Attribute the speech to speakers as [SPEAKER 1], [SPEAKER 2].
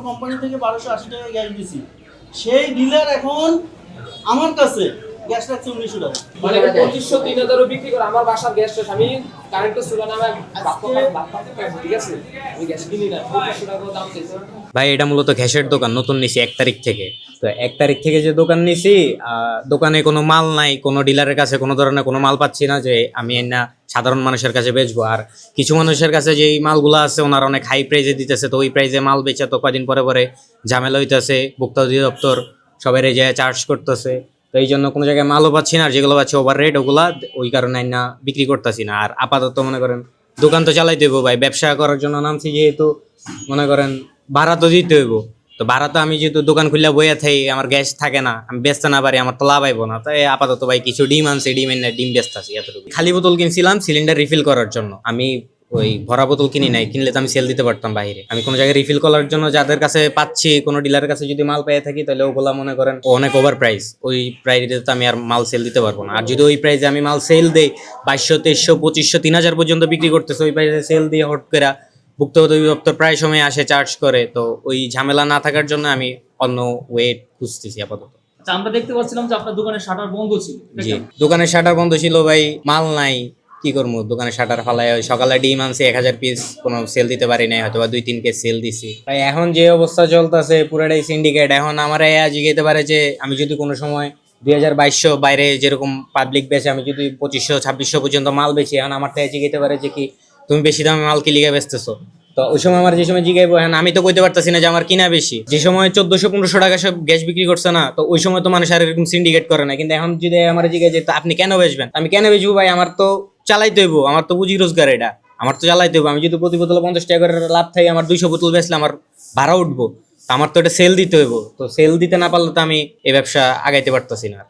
[SPEAKER 1] Company থেকে 1280 টাকা gas দিছি, সেই ডিলার এখন আমার কাছে গ্যাস রাখছে 1900 টাকা।
[SPEAKER 2] মানে 2500 3000 বিক্রি করে আমার বাসার গ্যাস শেষ, আমি কারেন্টের চুলা নামে ঠিক আছে, আমি গ্যাস কিনি না, 2500 টাকা দাম চাইছে।
[SPEAKER 3] ভাই এটা মূলত গ্যাসের দোকান, নতুন নিছি 1 তারিখ থেকে। তো 1 তারিখ থেকে যে দোকান নিছি, দোকানে কোনো মাল নাই, কোনো ডিলারের কাছে কোনো ধরনের কোনো মাল পাচ্ছি না যে আমি না সাধারণ মানুষের কাছে বেচবো। আর কিছু মানুষের কাছে যেই মালগুলো আছে ওনারা অনেক হাই প্রাইসে দিতেছে, তো ওই প্রাইসে মাল বেচে তো কদিন পরে পরে ঝামেলা হইতেছে, ভোক্তা অধিদপ্তর সবাই যে চার্জ করতেছে। তো এই জন্য কোনো জায়গায় মালও পাচ্ছি না, আর যেগুলো পাচ্ছি ওভার রেট ওগুলা, ওই কারণে না বিক্রি করতেছি না। আর আপাতত মনে করেন দোকান তো চালাইতে হইব ভাই, ব্যবসা করার জন্য নামছি যেহেতু, মনে করেন ভাড়া তো দিতে হইব। তো ভাড়া তো আমি যেহেতু দোকান খুললে বইয়া থাকি, আমার গ্যাস থাকে না, আমি বেচতে না পারি, আমার তো লাভ আইব না। তাই আপাতত ভাই কিছু ডিম আনছি, ডিম এনে ডিম বেচতেছি এতটুকু। খালি বোতল কিনছিলাম সিলিন্ডার রিফিল করার জন্য, আমি ওই ভরা বোতল কিনি নাই, কিনলে তো আমি সেল দিতে পারতাম বাইরে। আমি কোনো জায়গায় রিফিল করার জন্য যাদের কাছে পাচ্ছি, কোনো ডিলারের কাছে যদি মাল পেয়ে থাকি, তাহলে ওগুলা মনে করেন অনেক ওভার প্রাইস, ওই প্রাইসে তো আমি আর মাল সেল দিতে পারবো না। আর যদি ওই প্রাইসে আমি মাল সেল দেই 2200 2300 2500 3000 পর্যন্ত বিক্রি করতেছে, ওই প্রাইসে সেল দিয়ে হট করে ভুক্ত অধিদপ্তর প্রায় সময় আসে চার্জ করে। তো ওই ঝামেলা না থাকার জন্য আমি অন্য ওয়েট খুঁজতেছি আপাতত।
[SPEAKER 4] আচ্ছা, আমরা দেখতে পাচ্ছিলাম যে আপনার দোকানের শাটার বন্ধ ছিল।
[SPEAKER 3] জি, দোকানের শাটার বন্ধ ছিল ভাই, মাল নাই, কি করবো, দোকানে শাটার ফালায়। ওই সকালে ডিম আনছি 1000 পিস, কোনো সেল দিতে পারি নাই, হয়তো বা 2-3 কেস সেল দিছি ভাই। এখন যে অবস্থা চলতেছে পুরাটাই সিন্ডিকেট। এখন আমার জিগাইতে পারে যে আমি যদি কোনো সময় 2200 বাইরে যেরকম পাবলিক বেচে, আমি যদি 2500 2600 পর্যন্ত মাল বেচি, এখন আমার থেকে জিগাইতে পারে যে কি তুমি বেশি দামে মাল কি লিগা বেচতেছো। তো ওই সময় আমার যে সময় জিগাইবো, এখন আমি তো কইতে পারতেছি না যে আমার কিনা বেশি। যে সময় 1400-1500 টাকা সব গ্যাস বিক্রি করছে না, তো ওই সময় তো মানুষ আর এরকম সিন্ডিকেট করে না। কিন্তু এখন যদি আমার জিগাই যে আপনি কেন বেচবেন, আমি কেন বেচবো ভাই, আমার তো চালাইতে হইব, আমার তো পুঁজি রোজগার, এটা আমার তো চালাইতে হইব। আমি যদি প্রতি বোতলে 50 টাকা করে লাভ থাকে, আমার 200 বোতল বেচলে আমার ভাড়া উঠবো, তো আমার তো এটা সেল দিতে হইব। তো সেল দিতে না পারলে তো আমি এই ব্যবসা আগাইতে পারতেছি না।